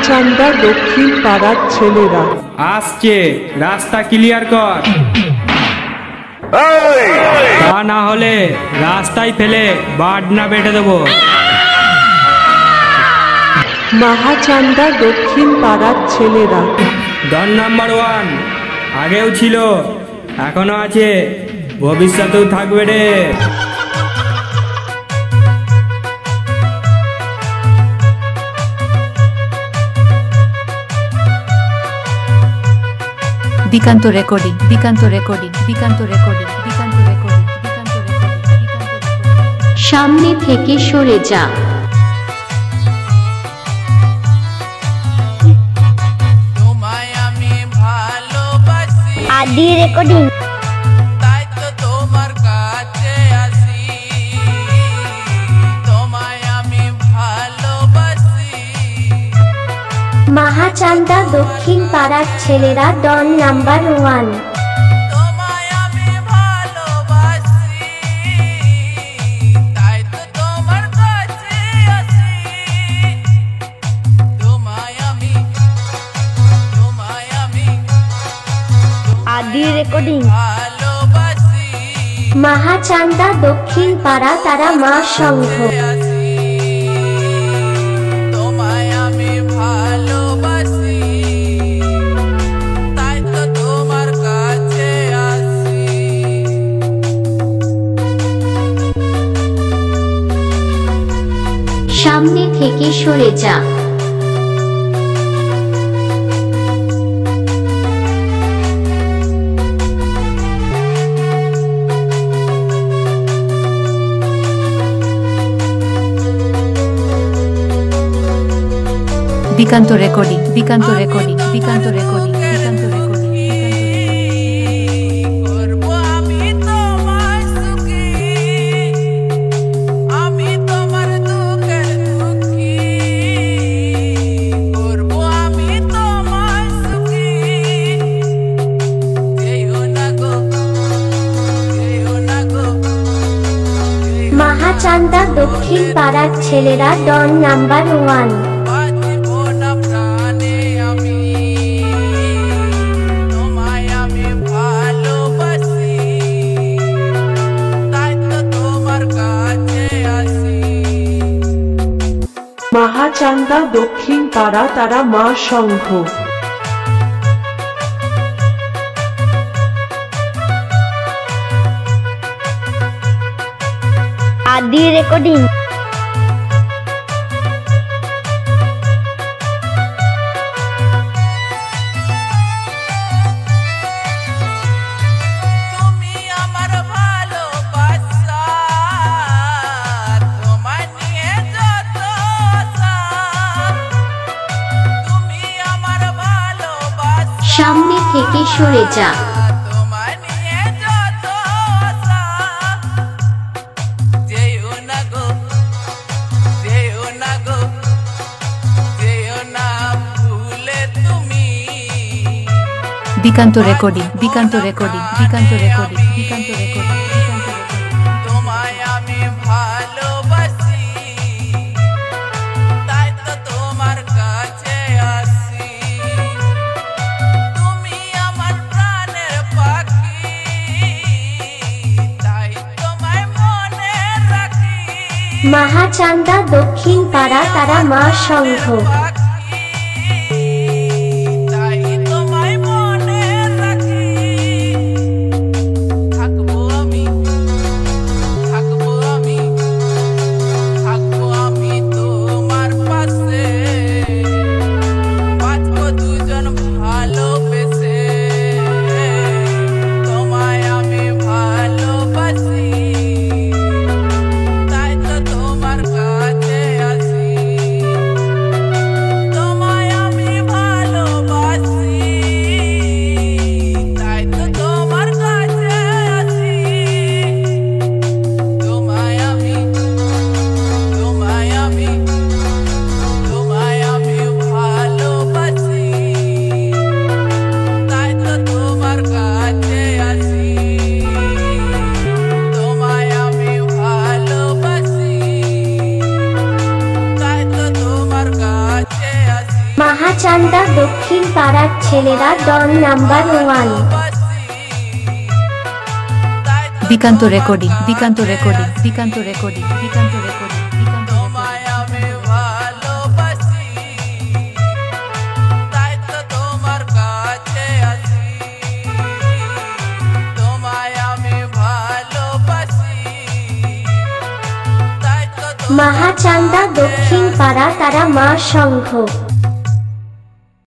মাহাচান্দা দক্ষিণ পাড়ার ছেলেরা। আসছে, রাস্তা ক্লিয়ার কর, তা না হলে রাস্তায় ফেলে বাডনা বেটে দেবো। মাহাচান্দা দক্ষিণ পাড়ার ছেলেরা। ডন নাম্বার 1 আগেও ছিল, এখনো আছে, ভবিষ্যতেও থাকবে রে। Dikanta recording, Dikanta recording, Dikanta recording, Dikanta recording, Dikanta recording. সামনে থেকে সরে যা। তোমায় আমি ভালোবাসি, আদি রেকর্ডিং। তাই তো তোমার কাছে আসি। তোমায় আমি ভালোবাসি। মাহাচান্দা দক্ষিণ পাড়ার ছেলেরা, ডন নাম্বার 1। তোমায় আমি ভালোবাসি, তাই তো তোমার কাছে আসি। তোমায় আমি আদি রেকর্ডিং। ভালোবাসি। মাহাচান্দা দক্ষিণ পাড়া তারা মা সংঘ। তোমায় আমি ভালোবাসি, তাই তো তোমার কাছে আসি। সামনে থেকে সরে যা। Dikanta recording, Dikanta recording, Dikanta recording, Dikanta recording, Dikanta recording. করবো আমি তোমায় সুখী, আমি তোমার দুঃখের দুঃখী। করবো আমি তোমায় সুখী, যেও না গো, যেও না গো। মাহাচান্দা দক্ষিণ পাড়ার ছেলেরা, ডন নাম্বার 1। বাঁচব না প্রাণে আমি, তোমায় আমি ভালোবাসি, তাই তো তোমার কাছে আসি। মাহাচান্দা দক্ষিণ পাড়া তারা মা সংঘ। আদি রেকর্ডিং। তুমি আমার ভালোবাসা, তোমায় নিয়ে যত আশা। তুমি আমার ভালোবাসা, সামনে থেকে সরে যা। তোমায় নিয়ে যত আশা। যেও না গো, যেও না গো, যেও না ভুলে তুমি। Dikanta recording, Dikanta recording, Dikanta recording, Dikanta recording, Dikanta recording. তোমায় আমি ভালোবাসি, তাই তো তোমার কাছে আসি। তুমি আমার প্রাণের পাখি, তাই তোমায় মনে রাখি। মাহাচান্দা দক্ষিণ পাড়া তারা মা সংঘ। তাই তোমায় মনে রাখি। থাকবো আমি, থাকবো আমি, থাকবো আমি তোমার পাশে। বাঁচবো দুজন ভালোবেসে। তোমায় আমি ভালোবাসি, তাই তো তোমার কাছে আসি। মাহাচান্দা দক্ষিণ পাড়ার ছেলেরা don number 1। Dikanta recording, Dikanta recording, Dikanta recording, Dikanta recording, Dikanta তোমায় আমি ভালোবাসি, তাই তো তোমার কাছে আছি। তোমায় আমি ভালোবাসি, তাই তো মাহাচান্দা দক্ষিণ পাড়া তারা মা সংঘ।